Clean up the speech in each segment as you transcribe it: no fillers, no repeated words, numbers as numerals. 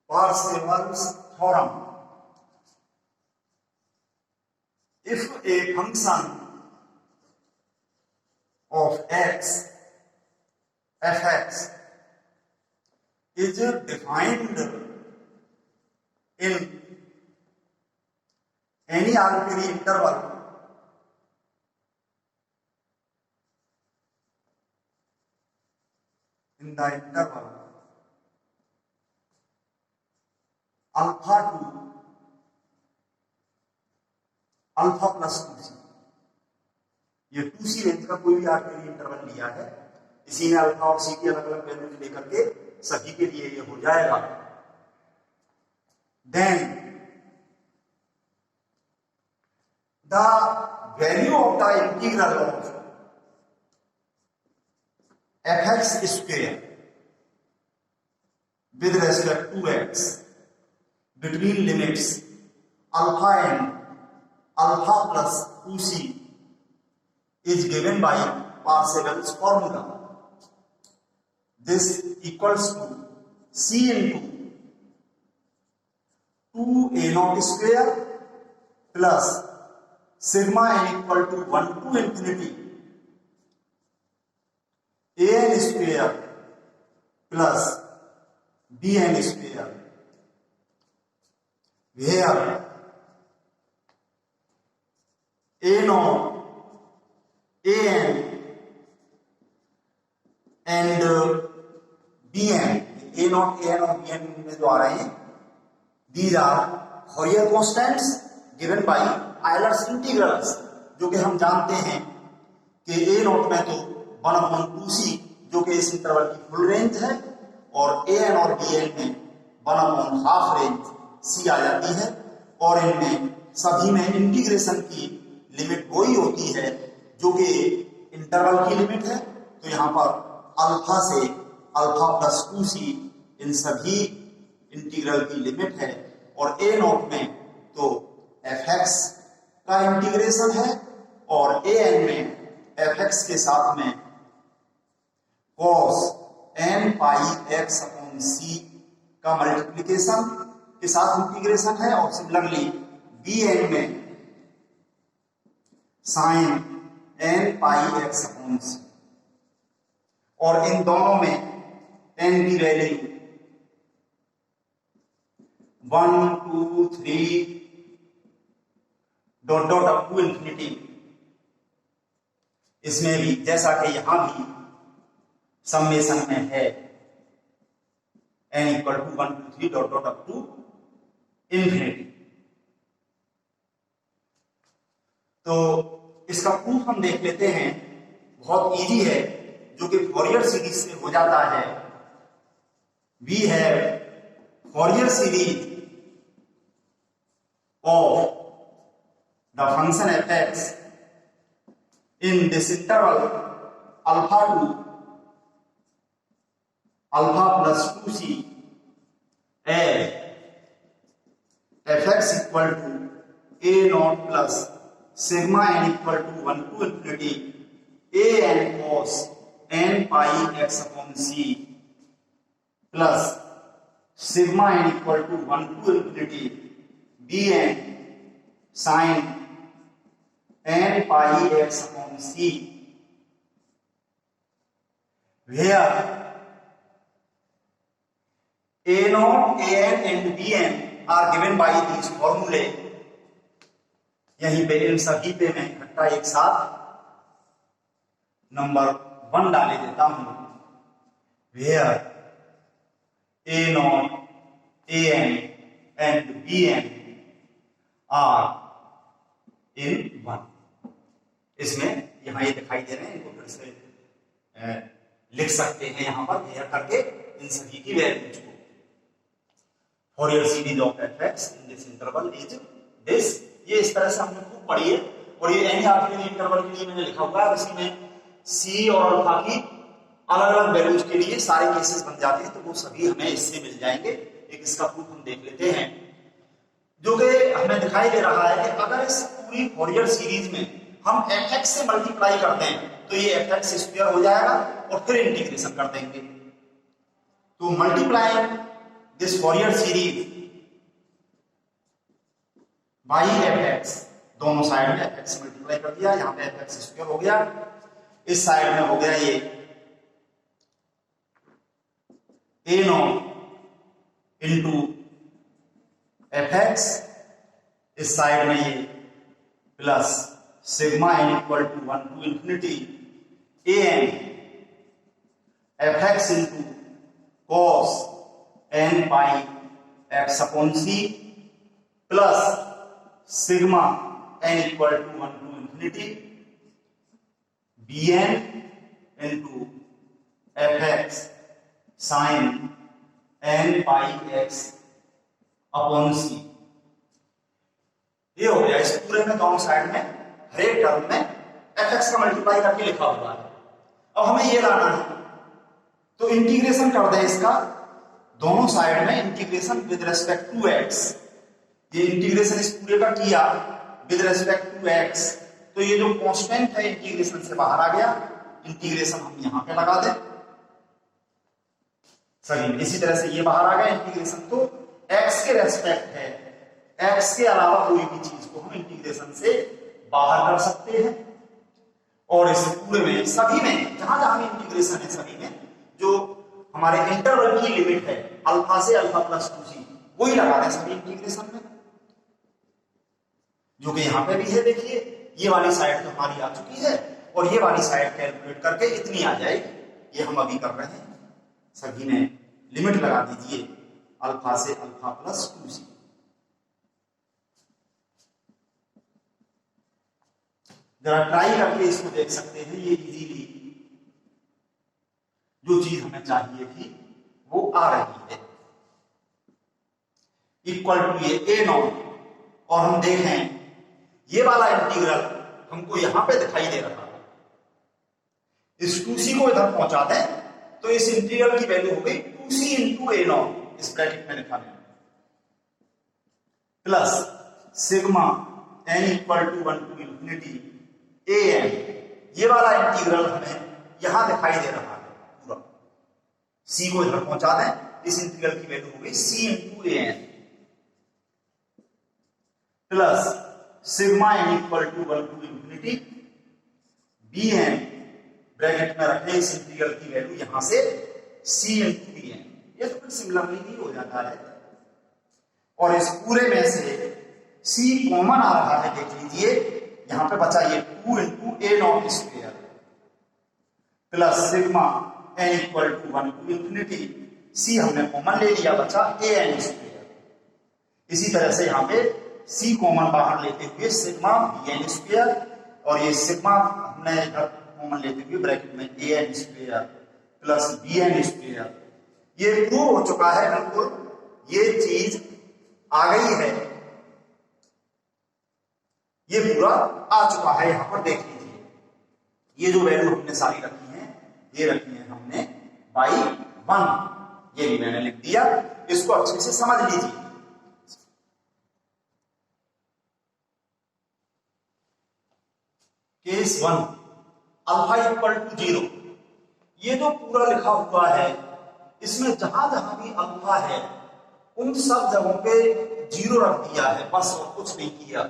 Parseval's theorem. If a function of x, fx, is defined in any arbitrary interval in the interval alpha to alpha plus 2c, ये 2c range का कोई भी arbitrary interval लिया है, इसी में alpha और सी की अलग अलग वैल्यूज लेकर के सभी के लिए ये हो जाएगा। Then the value of the integral of fx square with respect to x between limits alpha and alpha plus 2c is given by Parseval's formula. This equals to c into 2a0 square plus sigma n equal to 1 to infinity an square plus bn square, where a0, an and bn, a0, an और bn में जो आ रहे हैं, these are Fourier constants given by Euler's integrals, जो कि हम जानते हैं कि a0 में तो 1/2c जो कि इस इंटरवल की फुल रेंज है, और an और bn में 1/2 रेंज c आ जाती है, और इनमें सभी में इंटीग्रेशन की लिमिट वही होती है जो कि इंटरवल की लिमिट है। तो यहाँ पर अल्फा से अल्फा प्लस 2c इन सभी इंटीग्रल की लिमिट है, और a0 में तो fx का इंटीग्रेशन है, और an में fx के साथ में cos n pi x upon c का मल्टीप्लिकेशन के साथ इंटीग्रेशन है, और सिमिलरली bn में sin n pi x upon c, और इन दोनों में n की value 1 2 3 dot dot up to infinity. इसमें भी जैसा कि यहां भी समेशन में है n equal to 1 2 3 dot dot up to infinity. तो इसका प्रूफ हम देख लेते हैं, बहुत इजी है, जो कि फॉरियर सीरीज से हो जाता है। We have Fourier series of the function fx in this interval alpha to alpha plus 2c as fx equal to a0 plus sigma n equal to 1 to infinity a n cos n pi x upon c plus sigma n equal to 1 to infinity bn sin n pi x upon c, where a0, an and bn are given by these formulae। यहीं पे इन सभी पे मैं इकट्ठा एक साथ number 1 डाले देता हूं, where a0, an and bn are in 1। इसमें यहां ये दिखाई दे रहे हैं, इनको फिर से लिख सकते हैं यहां पर वेयर करके इन सभी की वैल्यूज को। फॉरियर series of fx in this interval is this. ये इस तरह से हमने खूब पढ़ी है, और ये एनी आर्बिट्रेरी इंटरवल के लिए मैंने लिखा हुआ है, इसी में c और अल्फा की अलग अलग वैल्यूज के लिए सारे केसेस बन जाते हैं, तो वो सभी हमें इससे मिल जाएंगे। एक इसका प्रूफ हम देख लेते हैं, जो कि हमें दिखाई दे रहा है कि अगर इस पूरी फॉरियर सीरीज में हम fx से मल्टीप्लाई करते हैं तो ये fx स्क्वायर हो जाएगा, और फिर इंटीग्रेशन कर देंगे। तो multiplying this फॉरियर series by F x, दोनों साइड में एफ एक्स मल्टीप्लाई कर दिया, यहां पे एफ एक्स स्क्वायर हो गया, इस साइड में हो गया ये a not into f x, इस साइड में ये plus sigma n equal to 1 to infinity a n f x into cos n pi x upon c plus sigma n equal to 1 to infinity b n into f x sine n pi x upon c. ये हो गया। इस पूरे में दोनों side में हर एक term में एफ एक्स का मल्टीप्लाई करके लिखा हुआ है। अब हमें ये लाना है, तो इंटीग्रेशन कर दें इसका, दोनों साइड में integration with respect to x. ये इंटीग्रेशन इस पूरे का किया विद रेस्पेक्ट टू एक्स, तो ये जो कांस्टेंट है इंटीग्रेशन से बाहर आ गया, इंटीग्रेशन हम यहां पे लगा दें सही। इसी तरह से ये बाहर आ गया इंटीग्रेशन, तो एक्स के रेस्पेक्ट है, एक्स के अलावा कोई भी चीज को हम इंटीग्रेशन से बाहर कर सकते हैं। और इस पूरे में सभी में जहां जहां इंटीग्रेशन है सभी में जो हमारे इंटरवल की लिमिट है अल्फा से अल्फा प्लस 2c वही लगा दें सभी इंटीग्रेशन में, जो कि यहां पे भी है। देखिए ये वाली साइड तो हमारी आ चुकी है और ये वाली साइड कैलकुलेट करके इतनी आ जाएगी, ये हम अभी कर रहे हैं। सभी में लिमिट लगा दीजिए अल्फा से अल्फा प्लस 2c। जरा ट्राई करके इसको देख सकते हैं, ये इजीली जो चीज हमें चाहिए थी वो आ रही है। इक्वल टू ये ए नॉट, और हम देखें ये वाला इंटीग्रल हमको यहां पे दिखाई दे रहा है, इस 2c को इधर पहुंचा दें तो इस इंटीग्रल की वैल्यू हो गई 2c इंटू ए नॉट, इस ब्रैकेट में लिखा है, plus sigma n equal to 1 to infinity a n. ये वाला इंटीग्रल हमें यहां दिखाई दे रहा है पूरा, c को इधर पहुंचा दें, इस इंटीग्रल की वैल्यू हो गई c into a n plus sigma n equal to 1 to infinity b n, bracket में रखें इस इंटीग्रल की वैल्यू यहां से c इंटू बी एन। ये तो फिर सिमिलरली ही हो जाता है। और इस पूरे में से c कॉमन आ रहा है, देख लीजिए यहां पे बचा ये 2 into a nought square plus sigma n equal to 1 to infinity, c हमने कॉमन ले लिया, बचा ए एन स्क्वायर। इसी तरह से यहां पे c कॉमन बाहर लेते हुए सिग्मा बी एन स्क्वायर, और ये सिग्मा हमने इधर कॉमन लेते हुए ब्रैकेट में a n square plus b n square. ये प्रूव हो चुका है, बिल्कुल ये चीज आ गई है, ये पूरा आ चुका है। यहां पर देख लीजिए ये जो वैल्यू हमने सारी रखी है, ये रखी है हमने बाई 1, ये भी मैंने लिख दिया, इसको अच्छे से समझ लीजिए। केस 1 अल्फा इक्वल टू 0, ये जो पूरा लिखा हुआ है इसमें जहां जहां भी अल्फा है उन सब जगहों पे 0 रख दिया है, बस और कुछ नहीं किया।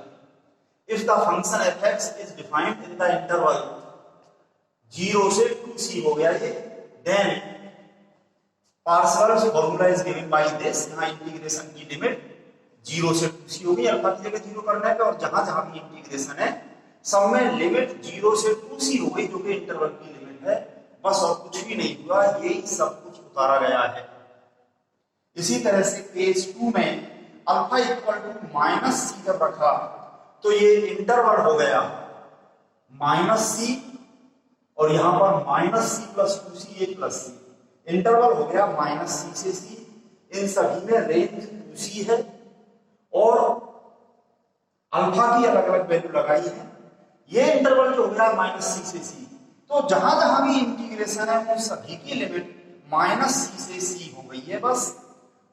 If the function f x is defined in the interval 0 से 2c हो गया ये, then partial formula is given by this. यहां इंटीग्रेशन की लिमिट 0 से 2c होगी अल्फा की जगह 0 करने पे, और जहां जहां भी इंटीग्रेशन है सब में लिमिट 0 से 2c हो गई, जो कि इंटरवल की लिमिट है, बस और कुछ भी नहीं हुआ, यही सब कुछ उतारा गया है। इसी तरह से केस 2 में अल्फा इक्वल टू -c जब रखा तो ये इंटरवल हो गया -c, और यहां पर -c प्लस 2c ये प्लस c, इंटरवल हो गया -c से c। इन सभी में रेंज 2c है और अल्फा की अलग अलग वैल्यू लगाई है। ये इंटरवल जो हो गया -c से c, तो जहां जहां भी इंटीग्रेशन है उन सभी की लिमिट -c से c हो गई है बस,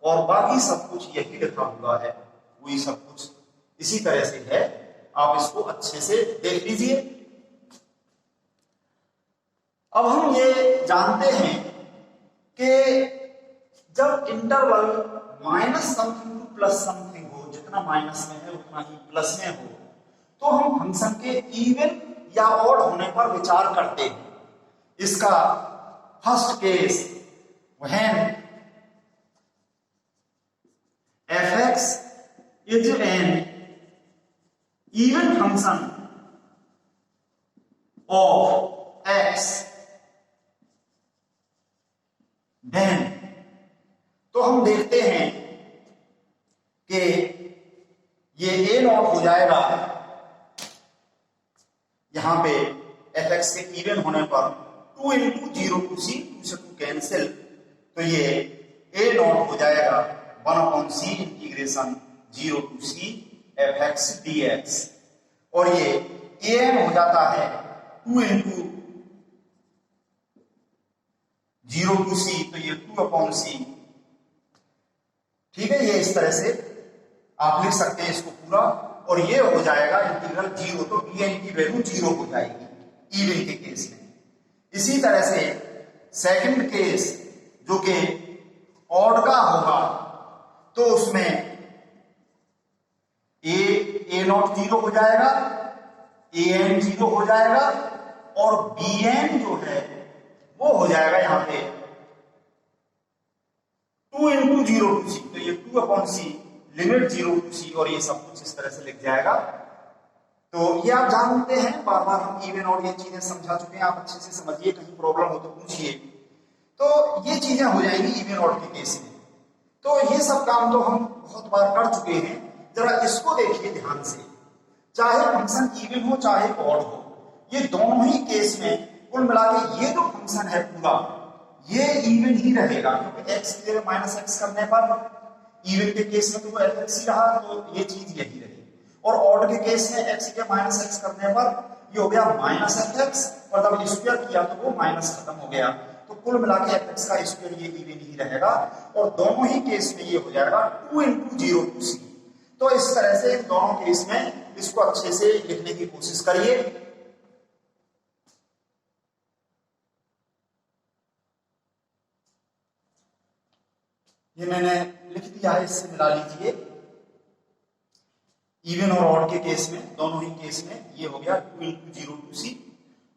और बाकी सब कुछ यही लिखा हुआ है, वही सब कुछ इसी तरह से है। आप इसको अच्छे से देख लीजिए। अब हम ये जानते हैं कि जब interval minus something two plus something हो, जितना माइनस में है उतना ही प्लस में हो, तो हम फंक्शन के इवन या ऑड होने पर विचार करते हैं। इसका first case when fx is an even function of x, then तो हम देखते हैं कि ये a नॉट हो जाएगा यहां पे fx के इवन होने पर 2 इंटू 0 टू सी, 2 से 2 कैंसिल, तो ये a नॉट हो जाएगा 1/c integration 0 to c fx dx, और ये an हो जाता है 2 इंटू 0 टू सी, तो ये 2/c। ठीक है, ये इस तरह से आप लिख सकते हैं इसको पूरा, और ये हो जाएगा इंटीग्रल 0, तो bn की वैल्यू 0 हो जाएगी इवन के केस में। इसी तरह से सेकंड केस जो कि ऑड का होगा, तो उसमें a नॉट 0 हो जाएगा, an 0 हो जाएगा, और bn जो है वो हो जाएगा यहां पे 2 इंटू 0 टू सी, तो ये 2/c लिमिट 0 टू सी, और ये सब कुछ इस तरह से लिख जाएगा। तो ये आप जानते हैं, बार बार हम इवन और ये चीजें समझा चुके हैं, आप अच्छे से समझिए, कहीं प्रॉब्लम हो तो पूछिए। तो ये चीजें हो जाएंगी इवन और के केस में। तो ये सब काम तो हम बहुत बार कर चुके हैं, जरा इसको देखिए ध्यान से। चाहे फंक्शन इवन हो चाहे ऑड हो, ये दोनों ही केस में कुल मिला के ये जो फंक्शन है पूरा ये इवन ही रहेगा, क्योंकि x की जगह माइनस एक्स करने पर इवन के केस में तो वो fx ही रहा, तो ये चीज यही रही। और ऑड के केस में x की माइनस एक्स करने पर ये हो गया माइनस fx, और जब स्क्वायर किया तो वो माइनस खत्म हो गया, तो कुल मिला के fx का स्क्वायर ये इवन ही रहेगा, और दोनों ही केस में ये हो जाएगा 2 इंटू 0 टू सी। तो इस तरह से इन दोनों केस में इसको अच्छे से लिखने की कोशिश करिए। ये मैंने लिख दिया है, इससे मिला लीजिए। इवन और ऑड के केस में, दोनों ही केस में ये हो गया 2 इंटू 0 टू सी,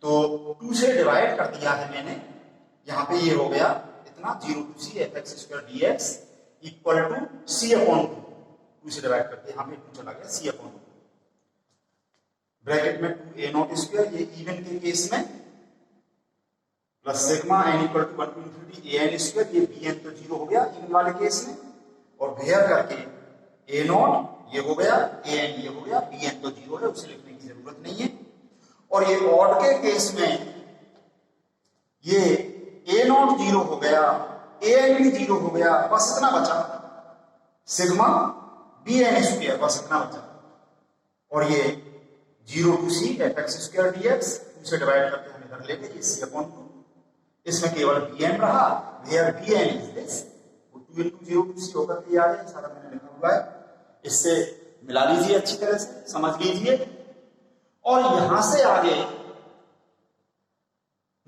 तो 2 से डिवाइड कर दिया है मैंने, यहां पे ये हो गया इतना 0 to c fx square dx equal to c/2, 2 से डिवाइड करके यहां पे 2 चला गया c/2, ब्रैकेट में 2a नॉट स्क्वायर, ये इवन के केस में, plus sigma n equal to 1 to infinity an square, ये bn तो 0 हो गया इवन वाले केस में, और भेयर करके a नॉट ये हो गया, an ये हो गया, bn तो 0 है, उसे लिखने की जरूरत नहीं है। और ये ऑड के केस में ये a नॉट 0 हो गया, an भी 0 हो गया, बस इतना बचा सिग्मा bn स्क्वायर, बस इतना बचा, और ये 0 to c fx square dx, 2 से डिवाइड करके हम इधर ले गए ये c/2, इसमें केवल bn रहा, where bn is this, 2 into 0 to c होकर के आ गया, सारा मैंने लिखा हुआ है, इससे मिला लीजिए, अच्छी तरह से समझ लीजिए। और यहां से आगे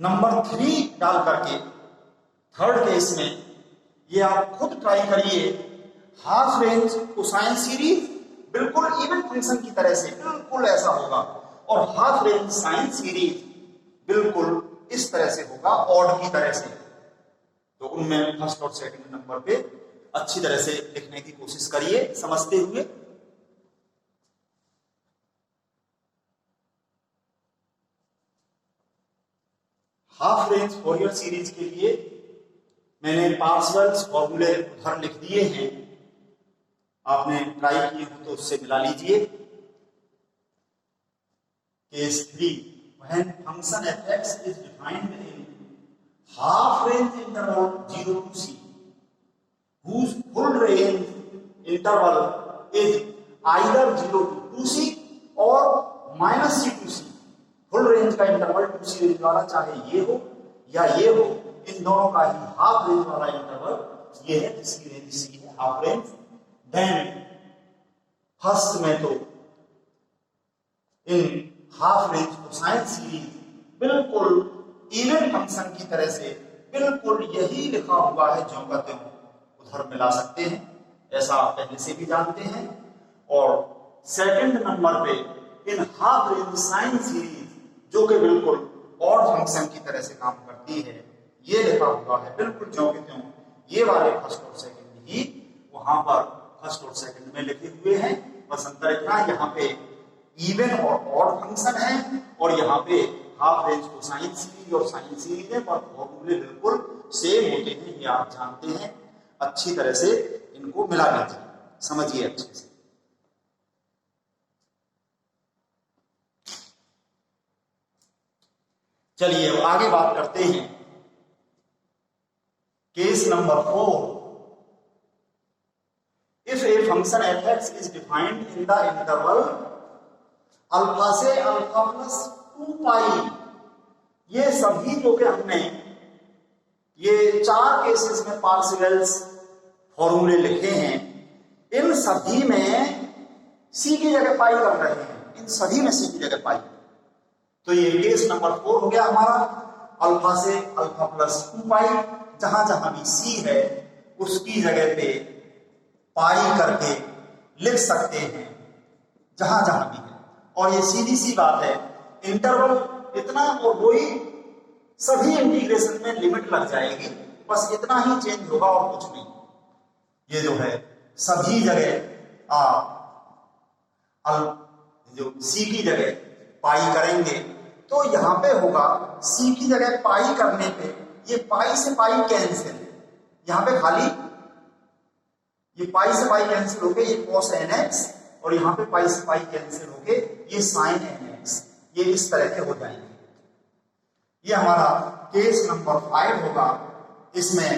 नंबर 3 डाल करके थर्ड केस में ये आप खुद ट्राई करिए, हाफ रेंज कोसाइन सीरीज बिल्कुल इवन फंक्शन की तरह से बिल्कुल ऐसा होगा, और हाफ रेंज साइन सीरीज बिल्कुल इस तरह से होगा ऑड की तरह से। तो उनमें फर्स्ट और सेकंड नंबर पे अच्छी तरह से लिखने की कोशिश करिए समझते हुए। हाफ रेंज फॉरियर सीरीज के लिए मैंने पार्सेवल्स फॉर्मूले उधर लिख दिए हैं, आपने ट्राई किए हो तो उससे मिला लीजिए। Case 3, when function fx is defined in half range interval 0 to c, whose full range interval is either 0 to 2c or minus c to c, full range का इंटरवल 2c रेंज वाला चाहे ये हो या ये हो, इन दोनों का ही हाफ रेंज वाला इंटरवल ये है जिसकी रेंज c है, हाफ रेंज। देन फर्स्ट में तो in half range cosine series बिल्कुल इवन फंक्शन की तरह से बिल्कुल यही लिखा हुआ है ज्यों का त्यों, उधर मिला सकते हैं, ऐसा आप पहले से भी जानते हैं। और सेकंड नंबर पे in half range sine series, जो कि बिल्कुल ऑड फंक्शन की तरह से काम करती है, ये लिखा हुआ है बिल्कुल ज्यों के त्यों। ये वाले फर्स्ट और सेकंड ही वहां पर फर्स्ट और सेकंड में लिखे हुए हैं। बस अंतर इतना, यहाँ पे इवन और ऑड फंक्शन है और यहाँ पे हाफ रेंज को साइन सीरीज और साइन सीरीज है, पर फॉर्मूले बिल्कुल सेम होते हैं, ये आप जानते हैं। अच्छी तरह से इनको मिला लीजिए, समझिए अच्छे से। चलिए अब आगे बात करते हैं case number 4। If a function f x is defined in the interval alpha से अल्फा प्लस 2 पाई, ये सभी जो कि हमने ये 4 केसेस में पार्शियल्स फॉर्मूले लिखे हैं, इन सभी में सी की जगह पाई कर रहे हैं, इन सभी में सी की जगह पाई। तो ये केस नंबर 4 हो गया हमारा, अल्फा से अल्फा प्लस 2 पाई, जहां जहां भी सी है उसकी जगह पे पाई करके लिख सकते हैं, जहां जहां भी है। और ये सीधी सी बात है, इंटरवल इतना और वही सभी इंटीग्रेशन में लिमिट लग जाएगी, बस इतना ही चेंज होगा और कुछ नहीं। ये जो है सभी जगह जो सी की जगह पाई करेंगे, तो यहां पे होगा सी की जगह पाई करने पे ये पाई से पाई कैंसिल, यहां पे खाली ये पाई से पाई कैंसिल होके ये cos nx, और यहां पे पाई से पाई कैंसिल होके ये sin nx, ये इस तरह के हो जाएंगे। ये हमारा केस नंबर 5 होगा, इसमें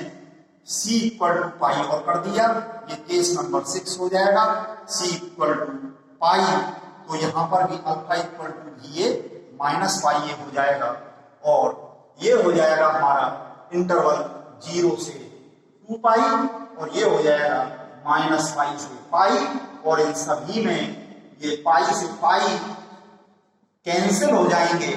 c इक्वल टू पाई और कर दिया, ये केस नंबर 6 हो जाएगा, c इक्वल टू पाई, तो यहां पर भी अल्फा इक्वल टू भी ये माइनस पाई ये हो जाएगा, और ये हो जाएगा हमारा इंटरवल 0 से 2 पाई, और ये हो जाएगा माइनस पाई से पाई, और इन सभी में ये पाई से पाई कैंसिल हो जाएंगे।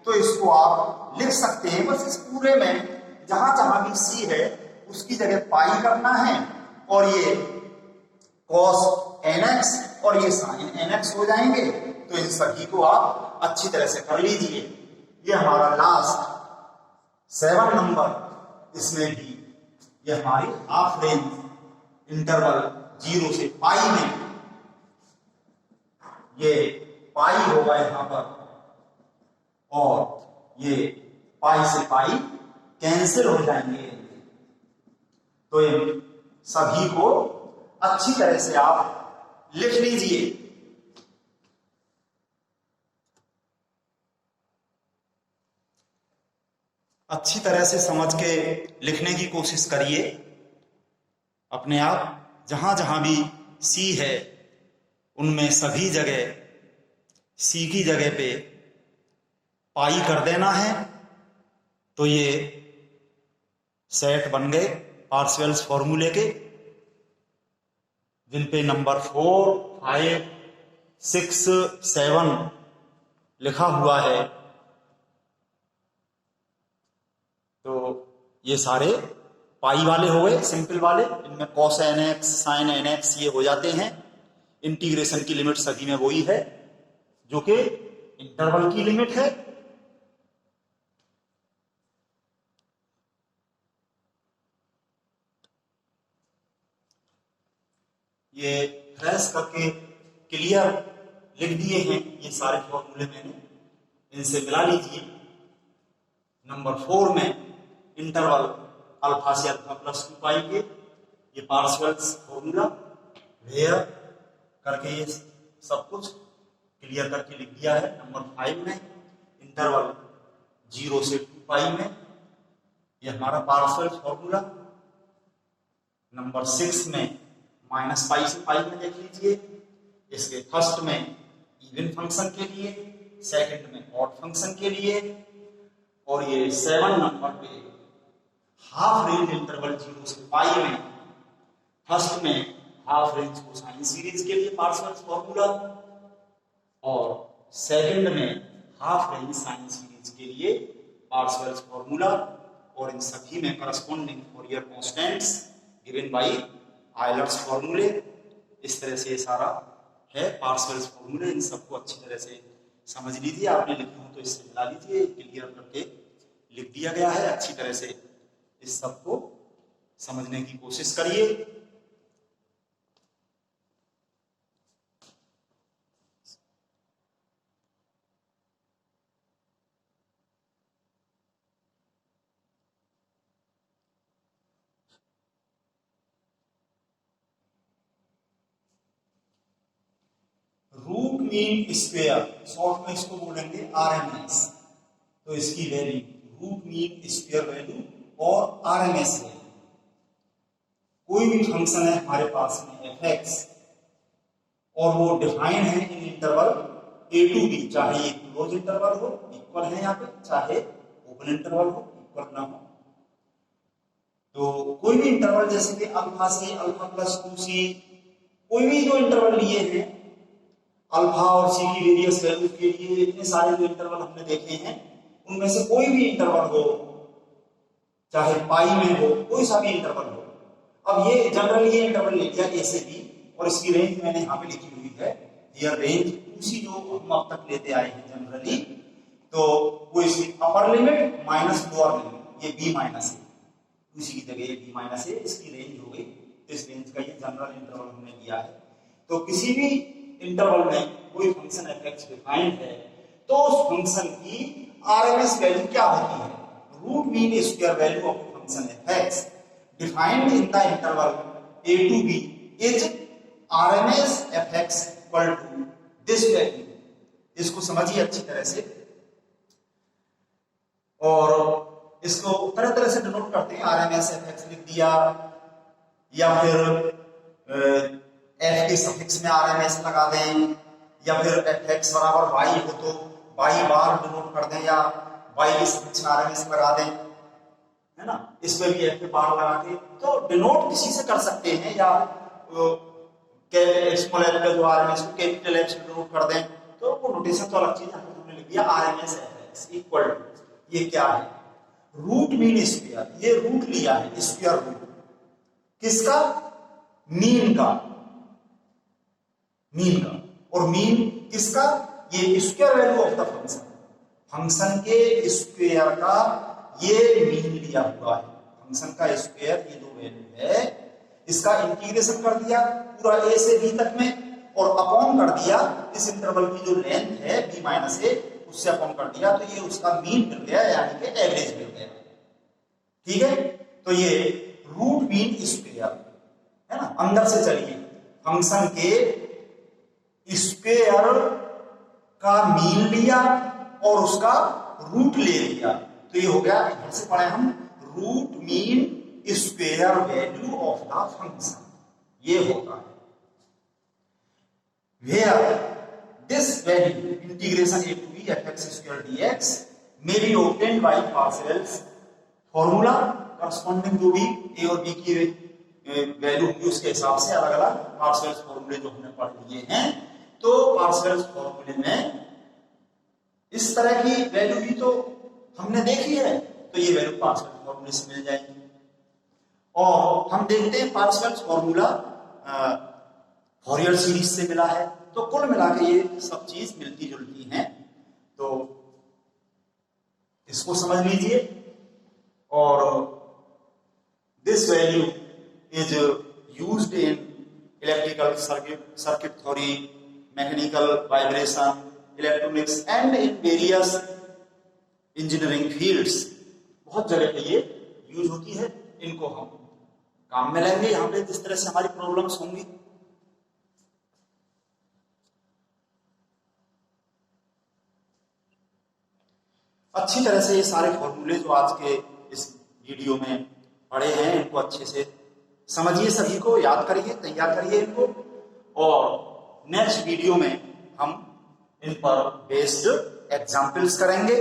तो इसको आप लिख सकते हैं, बस इस पूरे में जहां जहां भी सी है उसकी जगह पाई करना है, और ये cos nx और ये sin nx हो जाएंगे। तो इन सभी को आप अच्छी तरह से कर लीजिए। ये हमारा लास्ट 7 नंबर, इसमें भी ये हमारी हाफ रेंज इंटरवल 0 से पाई में ये पाई होगा यहां पर, और ये पाई से पाई कैंसिल हो जाएंगे। तो ये सभी को अच्छी तरह से आप लिख लीजिए। अच्छी तरह से समझ के लिखने की कोशिश करिए अपने आप। जहां जहां भी सी है उनमें सभी जगह सी की जगह पे पाई कर देना है। तो ये सेट बन गए पार्शियल्स फॉर्मूले के, जिन पे नंबर 4, 5, 6, 7 लिखा हुआ है। तो ये सारे पाई वाले हो गए, सिंपल वाले। इनमें cos nx, sin nx ये हो जाते हैं। इंटीग्रेशन की लिमिट सभी में वही है जो कि इंटरवल की लिमिट है। ये फ्रेश करके क्लियर लिख दिए हैं ये सारे फॉर्मूले मैंने, इनसे मिला लीजिए। नंबर 4 में इंटरवल अल्फा से अल्फा प्लस 2 पाई के ये पार्शियल्स फॉर्मूला वेयर करके ये सब कुछ क्लियर करके लिख दिया है। नंबर 5 में इंटरवल 0 से 2 पाई में ये हमारा पार्शियल फॉर्मूला। नंबर 6 में माइनस पाई से पाई में देख लीजिए। इसके फर्स्ट में इवन फंक्शन के लिए, सेकंड में ऑड फंक्शन के लिए, और ये 7 नंबर पे हाफ रेंज इंटरवल 0 से पाई में फर्स्ट में हाफ रेंज कोसाइन सीरीज के लिए पार्शियल फॉर्मूला, और सेकंड में हाफ रेंज साइन सीरीज के लिए पार्शियल फॉर्मूला। और इन सभी में corresponding फॉरियर constants given by Euler's फॉर्मूले। इस तरह से ये सारा है पार्सेवल्स फॉर्मूले, इन सबको अच्छी तरह से समझ लीजिए। आपने लिखा हो तो इससे मिला लीजिए, क्लियर करके लिख दिया गया है। अच्छी तरह से इस सबको समझने की कोशिश करिए। रूट मीन स्क्वायर, शॉर्ट में इसको बोलेंगे आरएमएस। तो इसकी value root mean square value और आरएमएस वैल्यू, कोई भी फंक्शन है हमारे पास में एफ एक्स और वो डिफाइन है in interval a to b, चाहे ये क्लोज इंटरवल हो इक्वल है यहाँ पे, चाहे ओपन इंटरवल हो इक्वल ना हो। तो कोई भी इंटरवल जैसे कि अल्फा से अल्फा प्लस 2c, कोई भी जो इंटरवल लिए हैं अल्फा और सी की वेरियस वैल्यू के लिए, इतने सारे जो इंटरवल हमने देखे हैं उनमें से कोई भी इंटरवल हो, चाहे पाई में हो, कोई सा भी इंटरवल हो। अब ये जनरली ये इंटरवल ले लिया ए से बी और इसकी रेंज मैंने यहाँ पे लिखी हुई है, ये रेंज 2c जो हम अब तक लेते आए हैं जनरली, तो वो इसकी upper limit minus lower limit, ये बी माइनस है, 2c की जगह ये बी माइनस है, इसकी रेंज हो गई। इस रेंज का ये जनरल इंटरवल हमने लिया है। तो किसी भी इंटरवल में कोई फंक्शन एफ एक्स डिफाइंड है तो उस फंक्शन की आरएमएस वैल्यू क्या होती है? Root mean square value of function f x defined in the interval a to b is RMS f x equal to this value. इसको समझिए अच्छी तरह से और इसको तरह तरह से डिनोट करते हैं। आरएमएस एफ एक्स लिख दिया या फिर एफ के सफिक्स में आरएमएस लगा दें, या फिर एफ एक्स बराबर वाई हो तो वाई बार डिनोट कर दें, या वाई के सफिक्स में आरएमएस लगा दें, है ना। इसमें भी एफ के बार लगा के तो डिनोट किसी से कर सकते हैं, या स्मॉल एफ का जो आरएमएस को कैपिटल एफ से डिनोट कर दें, तो वो नोटेशन तो अलग चीज है। हमने लिख दिया RMS f x equal to, ये क्या है? Root mean square. ये रूट लिया है स्क्वायर रूट किसका? मीन का, मीन का। और मीन किसका? ये square value of the function, function के स्क्वायर का ये मीन लिया हुआ है। फंक्शन का स्क्वायर ये जो वैल्यू है इसका इंटीग्रेशन कर दिया पूरा ए से बी तक में और अपॉन कर दिया इस इंटरवल की जो लेंथ है बी माइनस ए, उससे अपॉन कर दिया तो ये उसका मीन मिल गया, यानी कि एवरेज मिल गया। ठीक है, तो ये रूट मीन स्क्वायर है ना। अंदर से चलिए, फंक्शन के स्क्वायर का मीन लिया और उसका रूट ले लिया, तो ये हो गया, इधर से पढ़े हम, root mean square value of the function. ये होता है where this value integration a to b f x square dx may be obtained by Parseval's formula. Corresponding जो भी ए और बी की वैल्यू होगी उसके हिसाब से अलग अलग पार्सेवल्स फॉर्मूले जो हमने पढ़ लिए हैं। तो पार्सेवल्स फॉर्मूले में इस तरह की वैल्यू भी तो हमने देखी है, तो ये वैल्यू पार्सेवल्स फॉर्मूले से मिल जाएगी। और हम देखते हैं पार्सेवल्स फॉर्मूला फॉरियर सीरीज से मिला है, तो कुल मिला के ये सब चीज मिलती जुलती हैं। तो इसको समझ लीजिए। और this value is used in electrical circuit theory, mechanical vibration, electronics and in various engineering fields. बहुत जगह पे ये यूज होती है, इनको हम काम में लेंगे यहाँ पे जिस तरह से हमारी प्रॉब्लम्स होंगी। अच्छी तरह से ये सारे फॉर्मूले जो आज के इस वीडियो में पढ़े हैं इनको अच्छे से समझिए, सभी को याद करिए, तैयार करिए इनको। और नेक्स्ट वीडियो में हम इन पर बेस्ड एग्जाम्पल्स करेंगे।